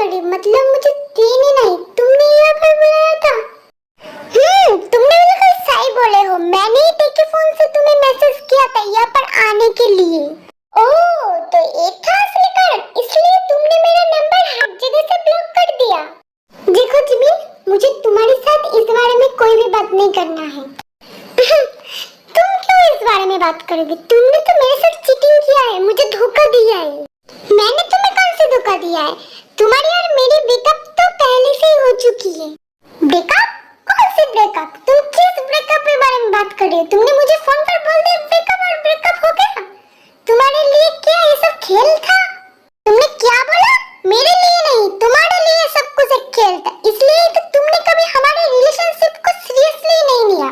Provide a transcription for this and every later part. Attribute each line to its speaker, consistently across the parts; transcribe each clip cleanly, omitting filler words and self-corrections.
Speaker 1: कर रही हो? मतलब मुझे तीन ही नहीं, तुमने यहाँ पर बुलाया था। तुमने मुझे कल सही बोले हो, मैंने ही टेके फोन से तुम्हें मैसेज किया था यहाँ पर आने के लिए। ओह, तो एक था असली कारण, इसलिए तुमने मेरा नंबर हर जगह से ब्लॉक कर दिया। देखो जिमी, मुझे तुम्हारे साथ इस बारे में कोई भी बात नहीं करना है। तुम क्यों इस बारे में बात करोगे? तुमने तो मेरे साथ चीटिंग किया है, मुझे धोखा दिया है। मैंने तुम्हें कौन से धोखा दिया है? तुम्हारी और मेरी ब्रेकअप तो पहले से ही हो चुकी है। ब्रेकअप? कौन से ब्रेकअप? तुम किस ब्रेकअप के बारे में बात कर रही हो? तुमने मुझे फोन पर बोल दिया ब्रेकअप और ब्रेकअप हो गया। तुम्हारे लिए क्या ये सब खेल था? तुमने क्या बोला? मेरे लिए नहीं, तुम्हारे लिए सब कुछ एक खेल था, इसलिए तो तुमने कभी हमारे रिलेशनशिप को सीरियसली नहीं लिया।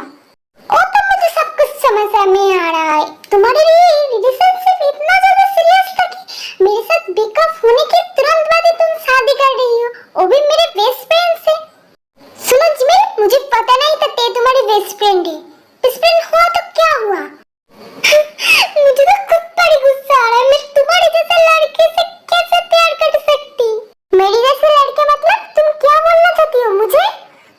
Speaker 1: ओ, तो मुझे सब कुछ समझ में आ रहा है। तुम्हारे लिए रिलेशनशिप इतना ज्यादा सीरियस था कि मेरे साथ ब्रेकअप होने के तुरंत बाद ही तुम शादी कर रही हो, वो भी मेरे बेस्ट फ्रेंड से। सुनो जिमिल, मुझे पता नहीं था ते तुम्हारी बेस्ट फ्रेंड है। बेस्ट फ्रेंड हुआ तो क्या हुआ? मुझे तो खुद पर गुस्सा आ रहा है। मैं तुम्हारे जैसे लड़के से कैसे प्यार कर सकती? मेरी जैसे लड़के मतलब तुम क्या बोलना चाहती हो मुझे?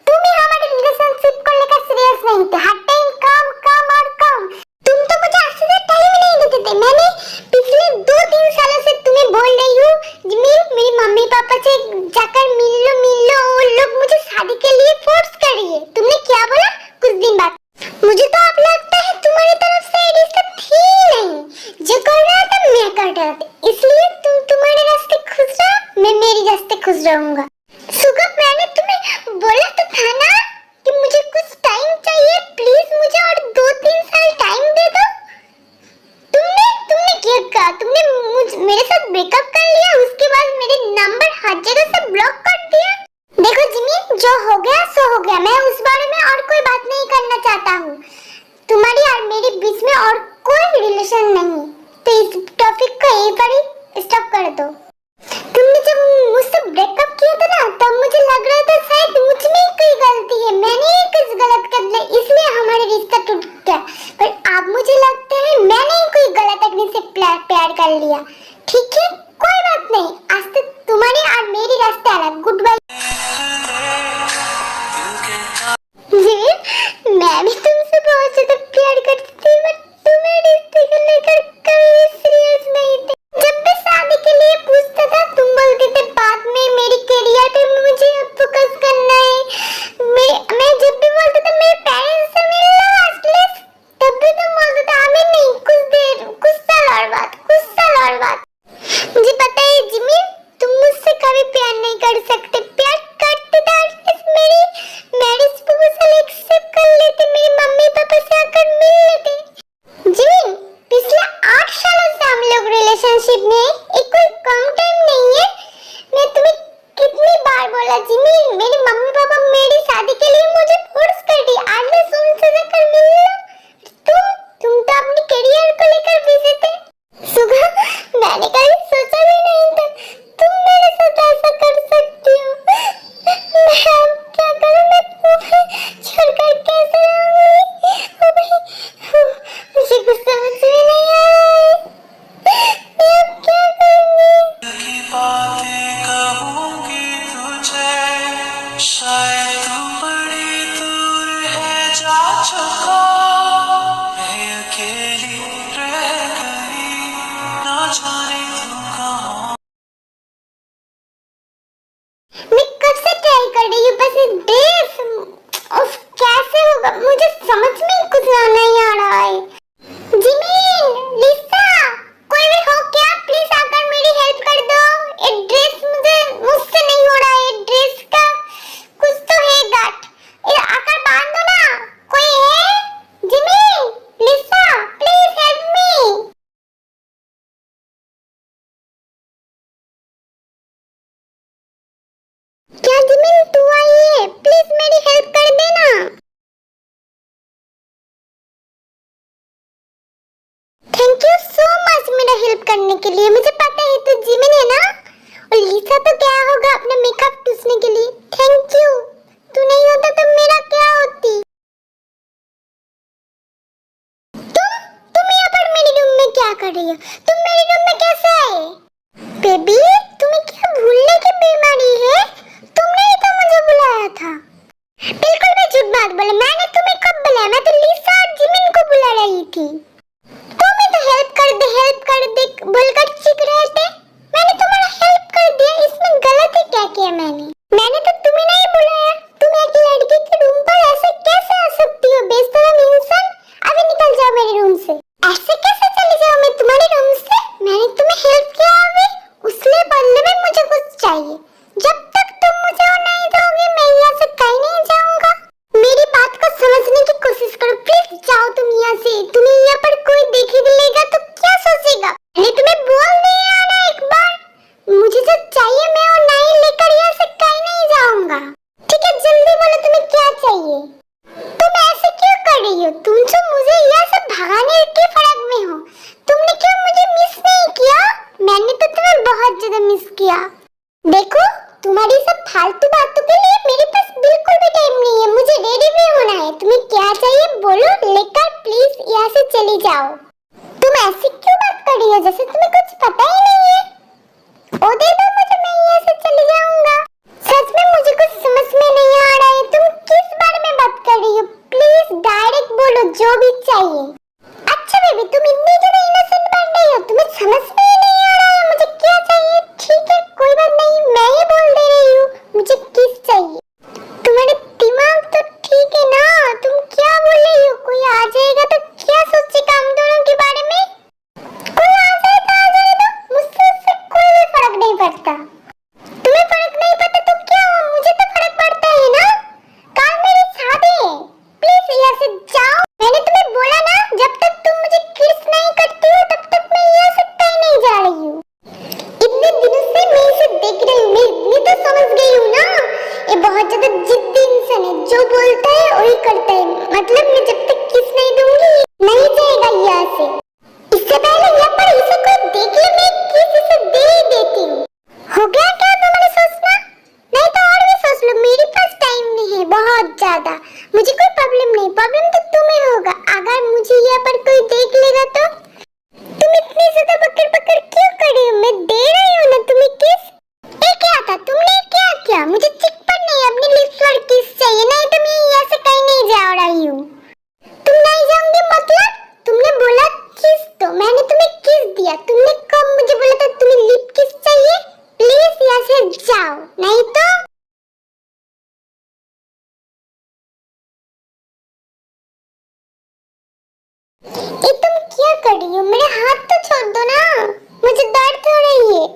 Speaker 1: तुम ही हमारे रिलेशनशिप को लेकर सीरियस नहीं थे, हर टाइम काम काम और काम। तुम तो मुझे अच्छे से टाइम ही नहीं देते थे। मैंने पिछले 2-3 सालों से तुम्हें बोल रही हूँ जिमिल, मेरी मम्मी पापा से जाकर मिल लो, वो लोग मुझे शादी के लिए फोर्स कर रही है। तुमने क्या बोला कुछ दिन बाद? मुझे तो अब लगता है तुम्हारी तरफ से रिश्ता थी नहीं, जो कर रहा था मैं कर रहा था, इसलिए तुम तुम्हारे रास्ते खुश रहो, मैं मेरे रास्ते खुश रहूंगा। सुगा, मैंने तुम्हें बोला तो था ना कि मुझे कुछ टाइम चाहिए, प्लीज मुझे और 2-3 साल टाइम दे दो। तुमने क्या कहा? तुमने मेरे साथ ब्रेकअप कर लिया, उसके बाद मेरे नंबर हर जगह से ब्लॉक कर दिया। देखो जिमी, जो हो गया सो हो गया, मैं उस बारे में और कोई बात नहीं करना चाहता हूँ। तुम्हारी और मेरे बीच में और कोई रिलेशन नहीं, तो इस टॉपिक को यहीं पर ही स्टॉप कर दो। तुमने जब मुझसे ब्रेकअप किया था ना, तब मुझे लग रहा था शायद मुझ में ही कोई गलती है, मैंने ही कुछ गलत कर दिया, इसलिए हमारा रिश्ता टूट गया। पर अब मुझे लगता है मैंने ही कोई गलत आदमी से प्यार कर लिया। ठीक है, कोई बात नहीं, आज तक तुम्हारे और मेरी रास्ते अलग। Goodbye. मैं भी तुमसे बहुत ज्यादा प्यार करती थी, बट तुम्हें रिश्ते को लेकर कभी सीरियस नहीं थे। जब भी शादी के लिए पूछता था, तुम बोलते थे बाद में, मेरी करियर पे मुझे अब फोकस करना है। मैं जब भी बोलता था मेरे पेरेंट्स से मिल लो एटलीस्ट, तब भी तुम बोलते थे हमें नहीं, कुछ साल और बाद। मुझे पता है जिमी, तुम मुझसे कभी प्यार नहीं कर सकते। प्यार करते तो एटलीस्ट मेरी मैरिज प्रपोजल एक्सेप्ट कर लेते, मेरे मम्मी पापा से आकर मिल लेते। जिमी, पिछले 8 सालों से हम लोग रिलेशनशिप में, एक कोई कम टाइम नहीं है। मैं तुम्हें कितनी बार बोला जिमी, मेरे मम्मी पापा मेरी शादी के लिए मुझे फोर्स कर दी, एटलीस्ट उनसे जाकर मिल लो। तुम तो अपने करियर को लेकर बिजी थे। सुबह मैंने कभी सोचा भी नहीं था तुम मेरे साथ ऐसा कर सकती हो। मैं अब क्या करूं? मैं तुम्हें छोड़कर कैसे रहूंगी? मुझे कुछ समझ में नहीं आ रहा है, मैं अब क्या करूंगी?
Speaker 2: की बातें कहूंगी तुझे, शायद तू बड़ी दूर है जा चुका, मैं अकेली रह गई, ना जाने तू कहाँ।
Speaker 1: मैं कब से ट्राई कर रही हूँ, बस एक डेफ उफ, कैसे होगा? मुझे समझ में कुछ नहीं आ रहा है। जिमीन, लिसा, कोई भी हो क्या? प्लीज आकर मेरी हेल्प कर दो। ये ड्रेस मुझसे नहीं हो रहा है, ये ड्रेस का कुछ तो है गाठ, ये आकर बांध दो ना। कोई है? Jimin, Lisa, please help me. क्या जिमीन तू आई है? प्लीज मेरी हेल्प कर देना। थैंक यू सो मच मेरा हेल्प करने के लिए। मुझे पता है तू जिमिन है ना, और लिसा तो क्या होगा अपने मेकअप टूसने के लिए। थैंक यू, तू नहीं होता तो मेरा क्या होती। तुम यहाँ पर मेरे रूम में क्या कर रही हो? तुम मेरे रूम में कैसे आए? बेबी, तुम्हें क्या भूलने की बीमारी है? तुमने ही तो मुझे बुलाया था। बिल्कुल भी झूठ मत बोलो, मैंने तुम्हें कब बुलाया? मैं तो लिसा और जिमिन को बुला रही थी। तुम ही तो हेल्प कर दे बोलकर चुप रहे थे। मैंने तुम्हारा हेल्प कर दिया, इसमें गलती क्या किया मैंने? मैंने तो तुम्हें नहीं बुलाया। तुम एक लड़की के रूम पर ऐसे कैसे आ सकती हो? बेशरम इंसान, अभी निकल जाओ मेरे रूम से। ऐसे कैसे चली जाऊं मैं तुम्हारे रूम से? मैंने तुम्हें हेल्प किया अभी, उसके बदले में मुझे कुछ चाहिए। जब तक तुम मुझे वो नहीं दोगे मैं यहाँ से कहीं नहीं जाऊंगा। मेरी बात को समझने की कोशिश करो, प्लीज जाओ तुम यहाँ से। तुम्हें यहाँ पर कोई देख लेगा तो क्या सोचेगा? मैंने तुम्हें बोल दिया ना एक बार, मुझे जो चाहिए मैं वो नहीं लेकर यहाँ से कहीं नहीं जाऊंगा। ठीक है, जल्दी बोलो तुम्हें क्या चाहिए? तुम ऐसे क्यों कर रही हो? तुम जो मुझे यहाँ से भगाने के फर्क में हो। तुमने क्यों मुझे मिस नहीं किया? मैंने तो तुम्हें बहुत ज्यादा मिस किया। देखो, तुम्हारी सब फालतू बातों के लिए मेरे पास बिल्कुल भी टाइम नहीं है। मुझे रेडी भी होना है। तुम्हें क्या चाहिए बोलो, लेकर प्लीज यहाँ से चली जाओ। तुम ऐसी क्यों बात कर रही हो जैसे तुम्हें कुछ पता ही नहीं है? ओ दे दो मुझे, मैं यहाँ से चली जाऊंगा। सच में मुझे कुछ समझ में नहीं आ रहा है। तुम किस बारे में बात कर रही हो? प्लीज डायरेक्ट बोलो जो भी चाहिए। अच्छा बेबी, तुम इतनी ज्यादा इनोसेंट बन रही हो, तुम्हें समझ में ही नहीं आ रहा है मुझे क्या चाहिए। ठीक है, कोई बात नहीं, मैं ही बोल दे रही हूँ मुझे किस चाहिए। तुम्हारे दिमाग तो ठीक है ना? तुम क्या बोल रही हो? कोई आ जाएगा तो क्या सोचेगा हम दोनों के बारे में? कोई आ जाए तो आ जाए दो, मुझसे उससे कोई भी फर्क नहीं पड़ता। तुम्हें फर्क नहीं पड़ता तो क्या हुआ? मुझे तो फर्क पड़ता है ना। कल मेरी शादी है, प्लीज यहाँ से जाओ। मैंने तुम्हें बोला ना, जब तक तुम मुझे किस नहीं करती हो तब तक मैं यहाँ से कहीं नहीं जा रही हूँ। इतने दिनों से मैं इसे देख रही हूँ, मैं इतनी तो समझ गई हूँ ना। ये बहुत ज्यादा जिद्दी इंसान है, जो बोलता है वही करता है। मतलब मैं जब तक किस नहीं दूंगी नहीं जाएगा यहाँ से। इससे पहले यहाँ पर इसे कोई देख ले, मैं किस इसे दे ही देती हूँ। हो गया क्या तुम्हारा सोचना? नहीं तो और भी सोच लो, मेरे पास टाइम नहीं है बहुत ज्यादा। मुझे कोई प्रॉब्लम नहीं, प्रॉब्लम तो तुम्हें होगा अगर मुझे यहाँ पर कोई देख लेगा तो। तुम इतनी ज्यादा पकड़ पकड़ क्यों कर रही हो? मैं दे रही हूँ ना तुम्हें किस। ये क्या था? तुमने क्या किया? मुझे चिक पर नहीं, अपनी लिप्स पर किस चाहिए, नहीं तो मैं यहाँ से कहीं नहीं जा रही हूँ। तुम नहीं जाओगे मतलब? तुमने बोला किस दो, मैंने तुम्हें किस दिया। तुमने कब मुझे बोला था तुम्हें लिप किस चाहिए? प्लीज यहाँ से जाओ, नहीं तो। ये तुम क्या कर रही हो? मेरे हाथ तो छोड़ दो ना, मुझे दर्द हो रही है।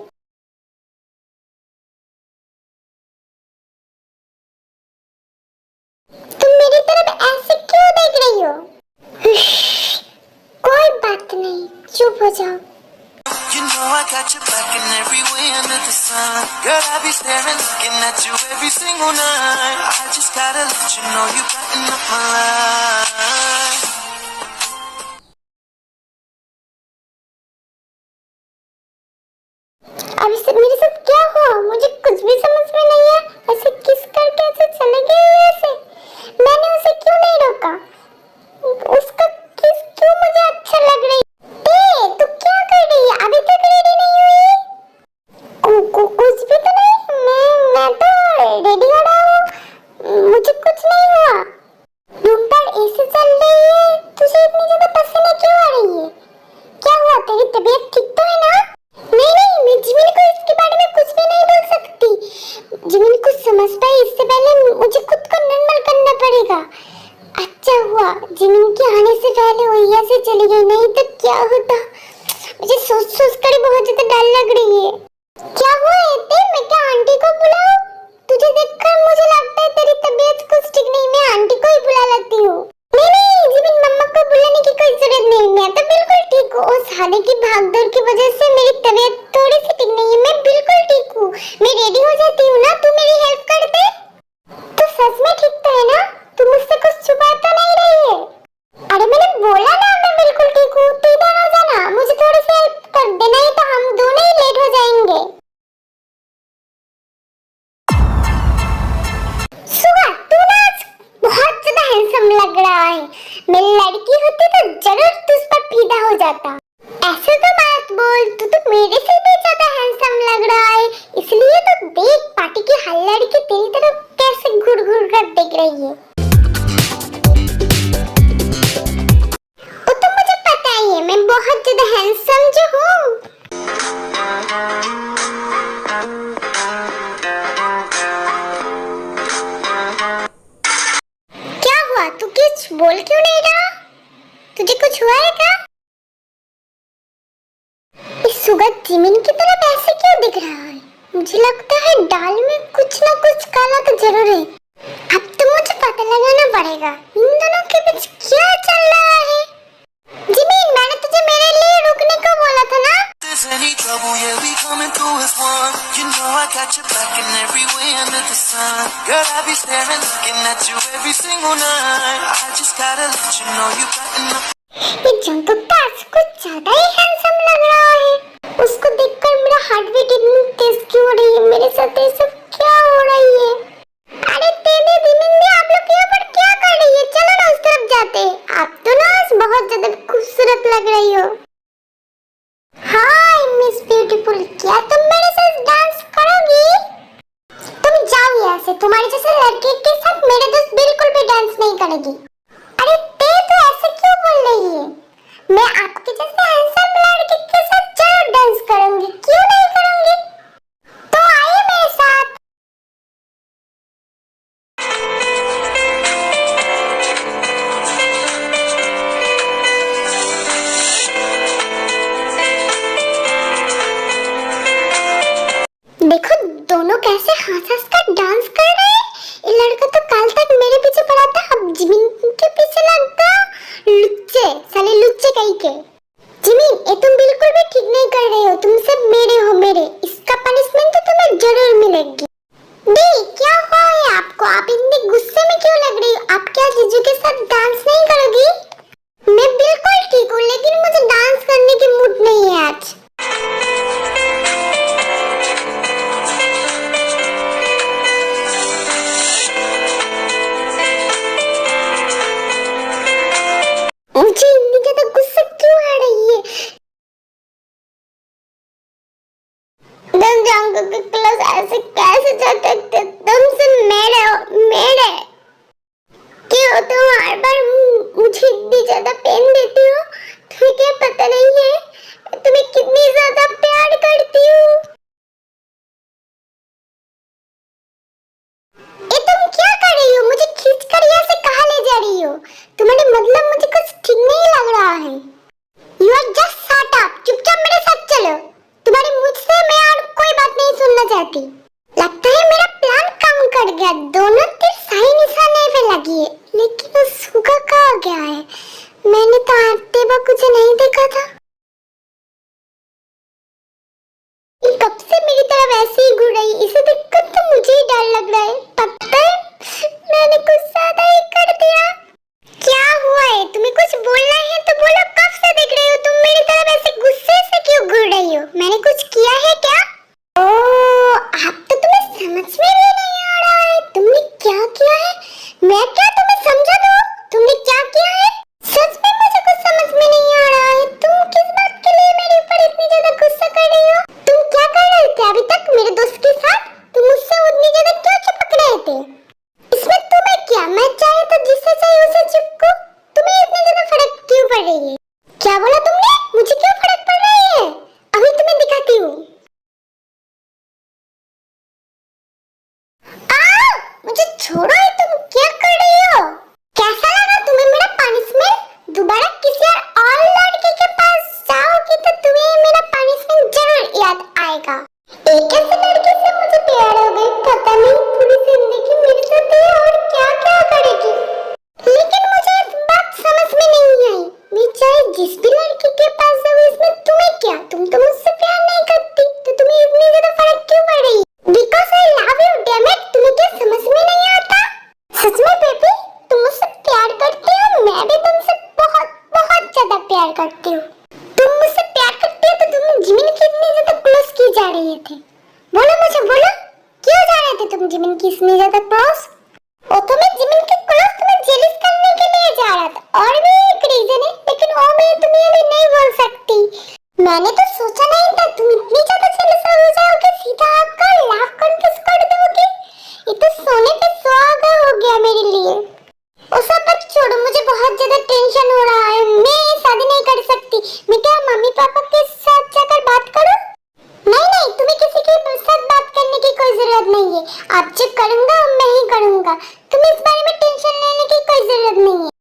Speaker 1: तुम मेरी तरफ ऐसे क्यों देख रही हो? कोई बात नहीं, चुप हो जाओ।
Speaker 2: You know I got your back in every way under the sun. Girl, I be staring, looking at you every single night. I just gotta let you know you brighten up my life.
Speaker 1: अब इससे मेरे साथ क्या हुआ? मुझे कुछ भी समझ में नहीं है। ऐसे किस करके ऐसे चले गए ऐसे? मैंने उसे क्यों नहीं रोका? उसका किस क्यों मुझे अच्छा लग रही? तू क्या कर रही है? अभी तक रेडी नहीं हुई? कुछ भी तो नहीं, मैं तो रेडी हो रहा हूँ। मुझे कुछ नहीं हुआ। रूम पर एसी चल रही है, तुझे इतनी ज्यादा पसीने क्यों आ रही है? क्या हुआ? तेरी तबीयत ठीक तो है ना? नहीं नहीं, मैं जिमिन को इसके बारे में कुछ भी नहीं बोल सकती। जिमिन कुछ समझ पाए इससे पहले मुझे खुद को नॉर्मल करना पड़ेगा। अच्छा हुआ जिमिन के आने से पहले वो यहाँ से चली गई, नहीं तो क्या होता? मुझे सोच सोच कर बहुत ज्यादा डर लग रही है। क्या हुआ एते? मैं क्या आंटी को बुलाऊं? तुझे देखकर मुझे लगता है तेरी तबीयत कुछ ठीक नहीं, मैं आंटी को ही बुला लेती हूँ। नहीं नहीं, जिमिन मम्मा को बुलाने की कोई जरूरत नहीं, मैं तो बिल्कुल ठीक हूँ। उस शादी की भागदौड़ की वजह से मेरी तबीयत थोड़ी सी ठीक नहीं है, मैं बिल्कुल ठीक हूँ। मैं रेडी हो जाती हूँ ना, तू मेरी हेल्प कर दे। तो सच में ठीक तो है ना? तू मुझसे कुछ छुपा तो नहीं रही है? अरे मैंने बोला ना मैं बिल्कुल ठीक हूँ, तू इधर आ जाना, मुझे थोड़ी सी हेल्प कर दे, नहीं तो हम दोनों ही लेट हो जाएंगे। सुहा, तू ना आज बहुत ज्यादा हैंडसम लग रहा है। मैं लड़की होती तो जरूर तुझ पर फिदा हो जाता। ऐसे तो मत बोल, तू तो मेरे से भी ज्यादा हैंडसम लग रहा है। ज्यादा हैंडसम जो हूँ। क्या हुआ, तू कुछ बोल क्यों नहीं रहा? तुझे कुछ हुआ है क्या? इस सुगत जिमिन की तरफ ऐसे क्यों दिख रहा है? मुझे लगता है दाल में कुछ ना कुछ काला तो जरूर है। अब तो मुझे पता लगाना पड़ेगा इन दोनों के बीच क्या चल रहा है। जिमिन, मैंने तुझे मेरे लिए रुकने को बोला था ना?
Speaker 2: There's any trouble, yeah, we coming through as one. You know I got your back in every way under the sun. Girl, I be staring, looking at you every single night. I just gotta let you know you got enough.
Speaker 1: ये जंतुक तो आज कुछ ज्यादा ही handsome लग रहा है। उसको देखकर मेरा हार्ट बीट इतनी तेज क्यों हो रही है? मेरे साथ ये सब क्या हो रही है? अरे तेरे जिमिन, आप लोग यहाँ पर क्या कर रही है? चलो ना उस तरफ जाते हैं। आप तो ना आज बहुत ज्यादा खूबसूरत लग रही हो। हाय मिस ब्यूटीफुल, क्या तुम मेरे साथ डांस करोगी? तुम जाओ यहाँ से, तुम्हारे जैसे लड़के के साथ मेरे दोस्त बिल्कुल भी डांस नहीं करेगी। अरे ते तो ऐसे क्यों बोल रही है? मैं आपके जैसे हैंडसम लड़के के साथ जरूर डांस करूंगी, क्यों नहीं करूंगी? तो आइए मेरे साथ। देखो दोनों कैसे हंस-हंस कर डांस कर रहे हैं। ये लड़का तो कल तक मेरे पीछे पड़ा था, अब जिमिन के पीछे लग गया। लुच्चे, साले लुच्चे कहीं के। जिमिन, ये तुम बिल्कुल भी ठीक नहीं कर रहे हो। तुम सब मेरे हो मेरे। इसका पनिशमेंट तो तुम्हें जरूर मिलेगी। दी, क्या हुआ है आपको? आप इतने गुस्से में क्यों लग रही हो? आप क्या जीजू के साथ डांस नहीं करोगी? मैं बिल्कुल ठीक हूँ, लेकिन मुझे डांस करने की मूड नहीं है आज। मुझे इतनी ज्यादा गुस्सा क्यों आ रही है? तुम जंगल के क्लास ऐसे कैसे जा सकते? तुमसे मेरे क्यों तुम हर बार मुझे इतनी ज्यादा पेन देती हो? तुम्हें क्या पता नहीं है तुम्हें कितनी ज्यादा प्यार करती हूँ। ये तुम क्या कर रही हो? मुझे खींचकर यहाँ से कहाँ ले जा रही हो? तुम्हारे मतलब मुझे कुछ ठीक नहीं लग रहा है। You are just shut up. चुपचाप मेरे साथ चलो। तुम्हारे मुझसे मैं और कोई बात नहीं सुनना चाहती। लगता है मेरा प्लान काम कर गया। दोनों तीर सही निशाने पे लगी है, लेकिन वो सूखा कहाँ गया है? मैंने तो आते वक्त कुछ नहीं देखा था। ये कब से मेरी तरफ ऐसे ही घूर रही है? इसे देखकर तो मुझे ही डर लग रहा है। पता है मैंने कुछ ज्यादा ही कर दिया। क्या हुआ है? तुम्हें कुछ बोलना है तो बोलो। कब से देख रही हो? तुम मेरी तरफ ऐसे गुस्से से क्यों घूर रही हो? मैंने कुछ किया है क्या? ओह, अब तो तुम्हें समझ में भी नहीं आ रहा है तुमने क्या किया है। मैं क्या तुम्हें समझा दूं? तुमने क्या किया है? सच में मुझे कुछ समझ में नहीं आ रहा है। तुम किस बात के लिए मेरे ऊपर इतनी ज्यादा गुस्सा कर रही हो? तुम क्या कर रहे थे अभी तक मेरे दोस्त के साथ? तुम मुझसे उतनी ज्यादा क्यों चिपक रहे थे? इसमें तुम्हें क्या? मैं चाहे तो जिससे चाहे उसे चिपकूं। तुम्हें इतनी ज्यादा फर्क क्यों पड़ रही है? क्या बोला तुमने? मुझे क्यों फर्क पड़ रही है? अभी तुम्हें दिखाती हूँ। मुझे छोड़ो, ये तुम क्या कर रही हो? कैसा लगा तुम्हें मेरा पनिशमेंट? दोबारा किसी और लड़के के पास जाओगी तो तुम्हें मेरा पनिशमेंट जरूर याद आएगा। एक ऐसे लड़के से मुझे प्यार हो गई, पता नहीं पूरी जिंदगी मेरे साथ ये और क्या क्या करेगी। लेकिन मुझे इस बात समझ में नहीं आई। मैं चाहे जिस भी लड़के के पास जाऊँ, इसमें तुम्हें क्या? तुम तो मुझसे प्यार नहीं करती, तो तुम्हें इतनी ज्यादा फर्क क्यों पड़ रही? Because I love you, damn it! तुम्हें क्या समझ में नहीं आता? सच में बेबी, तुम मुझसे प्यार करती हो? मैं भी तुमसे बहुत बहुत ज्यादा प्यार करती हूँ। तुम मुझसे प्यार करती हो तो तुम जिमिन की इतनी ज्यादा क्लोज क्यों जा रहे थे? बोलो मुझे, बोलो क्यों जा रहे थे तुम जिमिन की इतनी ज्यादा क्लोज? और तो मैं जिमिन के क्लोज तुम्हें जेलस करने के लिए जा रहा था। और भी एक रीजन है, लेकिन वो मैं तुम्हें अभी नहीं बोल सकती। मैंने तो सोचा नहीं था तुम इतनी ज्यादा जेलस हो जाओगे, सीधा आकर लाफ कन्फेस कर दोगे। ये तो सोने पे सुहागा हो गया मेरे लिए। वो सब बात छोड़ो, मुझे बहुत ज्यादा टेंशन हो रहा है। मैं शादी नहीं कर सकती। मैं क्या मम्मी पापा के साथ जाकर बात करो? नहीं नहीं, तुम्हें किसी के साथ बात करने की कोई जरूरत नहीं है। अब जो करूंगा मैं ही करूंगा, तुम्हें इस बारे में टेंशन लेने की कोई जरूरत नहीं है।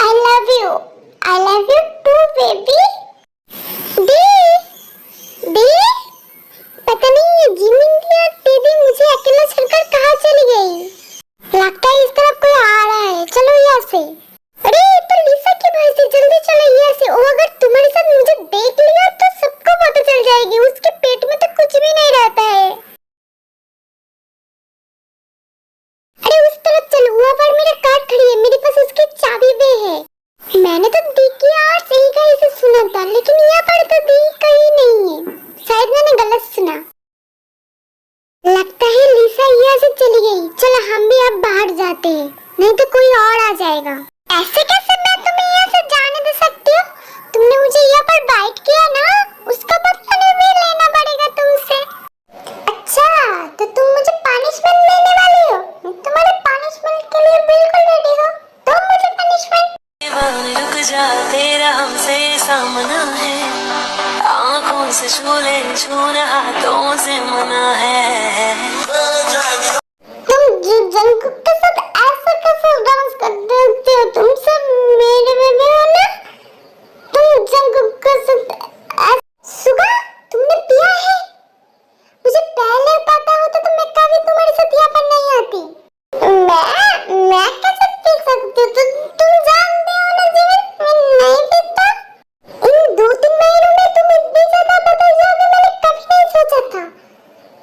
Speaker 1: I love you too baby। दी पता नहीं ये जिमिन और बेबी मुझे अकेला छोड़कर कहाँ चली गई। लगता है इस तरफ कोई आ रहा है, चलो यहाँ से। अरे तो लिसा की भाई से जल्दी चलो यहाँ से। ओ अगर तुम्हारे साथ मुझे देख लिया तो सबको पता चल जाएगी, उसके पेट में तो कुछ भी नहीं रहता है। अरे उस तरफ चलो, वहाँ पर मेरा कार खड़ी है, मेरे पास उसकी चाबी भी है। मैंने तो दी की आवाज सही कहीं से सुना था, लेकिन यहाँ पर तो दी कहीं नहीं है, शायद मैंने गलत सुना। लगता है लिसा यहाँ से चली गई। चलो हम भी अब बाहर जाते हैं, नहीं तो कोई और आ जाएगा। ऐसे कैसे मैं तुम्हें यहाँ से जाने दे सकती हूँ? तुमने मुझे यहाँ पर बाइट किया ना, उसका बदला भी लेना पड़ेगा तुमसे। अच्छा तो तुम मुझे पनिशमेंट देने वाली हो? मैं तुम्हारे पनिशमेंट के लिए बिल्कुल रेडी हूँ। तुम मुझे पनिशमेंट।
Speaker 2: रुक जा, तेरा हमसे सामना है, आँखों से छूना हाथों से मना है।
Speaker 1: तुम जंकुक के साथ ऐसा कैसे डांस करते हो? तुम सब मेरे में भी हो ना? तुम जंकुक के साथ सुगा तुमने पिया है? मुझे पहले पता होता तो मैं कभी तुम्हारे साथ यहाँ पर नहीं आती। मैं कैसे पी सकती हूँ? तुम जानते हो ना जीवन, मैं नहीं पीता। इन 2-3 महीनों में तुम इतनी ज्यादा बदल जाओगे मैंने कभी नहीं सोचा था।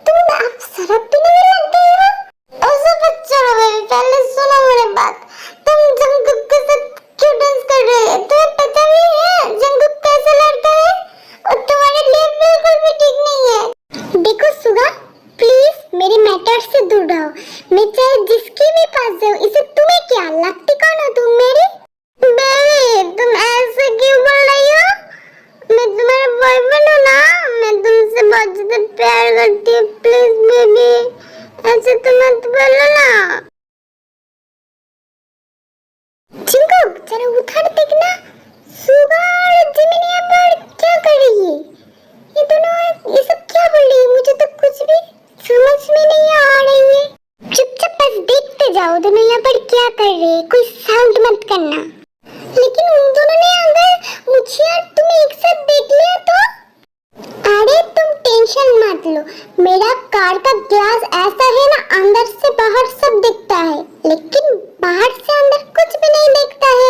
Speaker 1: तुम अब शराब पीने में लग गई हो? ऐसा मत करो बेबी, पहले सुनो मेरी बात। तुम जंकुक के साथ क्यों डांस कर रहे हो? तुम्हें पता भी है जंकुक कैसा लड़का है और तुम्हारे लिए बिल्कुल भी ठीक नहीं है। देखो सुगा, प्लीज मेरे मैटर से दूर रहो। मैं चाहे जिसके भी पास जाऊँ, इसे तुम्हें क्या लगती कौन हो तुम मेरी? बेबी तुम ऐसे क्यों बोल रही हो? मैं तुम्हारा बॉयफ्रेंड हूँ ना, मैं तुमसे बहुत ज्यादा प्यार करती हूँ। प्लीज बेबी ऐसे तो मत बोलो ना। चिंकू जरा उधर देखना, सुगा और जिमिनी पर क्या कर रही है? ये दोनों ये सब क्या बोल रही है? मुझे तो कुछ भी समझ में नहीं आ रही है। चुपचाप बस देखते जाओ दोनों यहाँ पर क्या कर रहे हैं, कोई साउंड मत करना। लेकिन उन दोनों ने अगर मुझे और तुम्हें एक साथ देख लिया तो? अरे तुम टेंशन मत लो, मेरा कार का ग्लास ऐसा है ना, अंदर से बाहर सब दिखता है, लेकिन बाहर से अंदर कुछ भी नहीं दिखता है।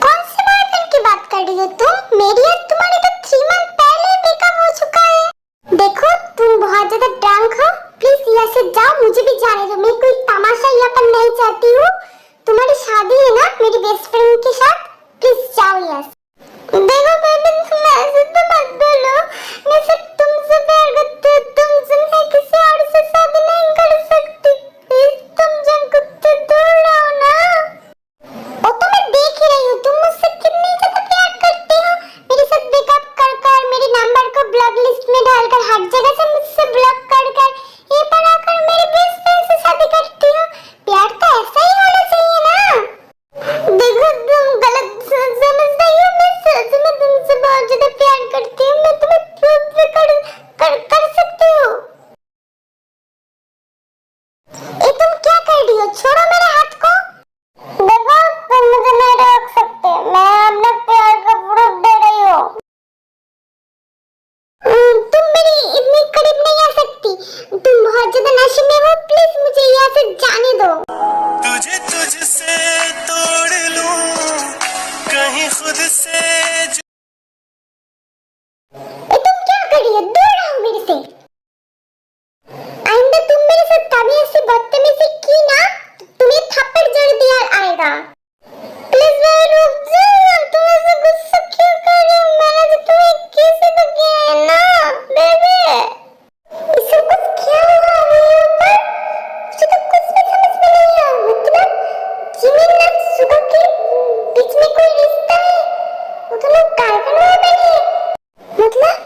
Speaker 1: कौन से बॉयफ्रेंड की बात कर रही हो तुम? मेरी और तुम्हारी तो 3 मंथ पहले ब्रेकअप हो चुका है। देखो तुम बहुत ज्यादा ड्रंक हो, प्लीज यहाँ से जाओ, मुझे भी जाने दो। मैं कोई तमाशा यहाँ पर नहीं चाहती हूँ। तुम्हारी शादी है ना मेरी बेस्ट फ्रेंड के साथ, प्लीज जाओ यहाँ से। देखो बेबी तुम ऐसे तो मत बोलो, मैं सिर्फ तुमसे प्यार करती हूँ, तुमसे मैं किसी और से शादी नहीं कर सकती। प्लीज तुम जंकुक से दूर रहो ना। वो तो मैं देख ही रही हूँ तुम मुझसे कितनी ज्यादा प्यार करती हो। मेरे साथ ब्रेकअप कर कर, मेरे नंबर को ब्लॉक लिस्ट में डालकर, हर जगह से मुझसे ब्लॉक कर कर, ये पर आकर मेरे बेस्ट फ्रेंड से शादी करती हो। प्यार तो ऐसा ही होना चाहिए ना। देखो तुम गलत समझ रही हो, मैं सच में तुमसे बहुत ज्यादा प्यार करती हूँ। मैं तुम्हें प्रूव भी कर सकती हूँ। ये तुम क्या कर रही हो? छोड़ो मेरे हाथ को। देखो तुम मुझे नहीं रोक सकते, मैं अपने प्यार का प्रूफ दे रही हूँ। तुम मेरी इतनी करीब नहीं आ सकती, तुम बहुत ज्यादा नशे में हो। प्लीज मुझे यहाँ से जाने दो।
Speaker 2: तुझे तुझसे तोड़ लूं, कहीं खुद से
Speaker 1: तुम क्या कर रही हो? दूर रहो मेरे से। आइंदा तुम मेरे साथ कभी ऐसी बदतमीजी की ना, तुम्हें थप्पड़ जड़ दिया आएगा। प्लीज रुक जाओ, तुम ऐसे गुस्सा क्यों कर रही हो? मैंने तो तुम्हें किस तो किया है ना बेबी। ये सब कुछ क्या हो रहा है यहाँ पर? मुझे तो कुछ भी समझ में नहीं आ रहा। मतलब जिमिन और सुगा के बीच में कोई रिश्ता है? वो तो लोग कारखाना बने, मतलब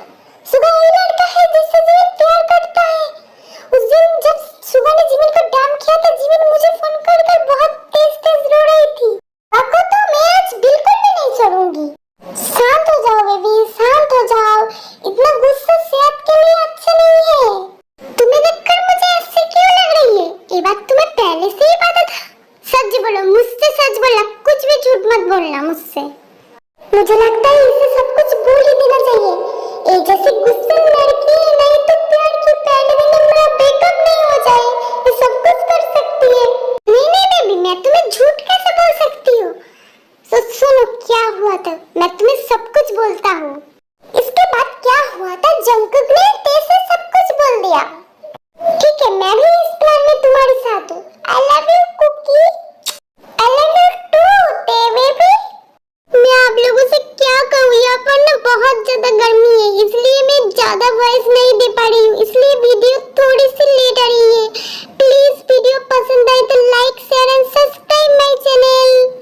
Speaker 1: जैसे गुस्सेल लड़की है, नहीं तो प्यार की पहले दिन मेरा ब्रेकअप नहीं हो जाए, ये सब कुछ कर सकती है। नहीं बेबी, मैं तुम्हें झूठ कैसे बोल सकती हूँ? तो सुनो क्या हुआ था, मैं तुम्हें सब कुछ बोलता हूँ। इसके बाद क्या हुआ था, जंगकुक ने तेरे सब कुछ बोल दिया। ठीक है, मैं भी इस प्लान में तुम्हारे साथ हूँ। I love you cookie, I love you too baby. मैं आप लोगों से क्या कहूँ, यहाँ पर ना बहुत ज्यादा गर्मी है, इसलिए मैं ज्यादा वॉइस नहीं दे पा रही हूँ, इसलिए वीडियो थोड़ी सी लेट आ रही है। प्लीज वीडियो पसंद आए तो like share and subscribe my channel.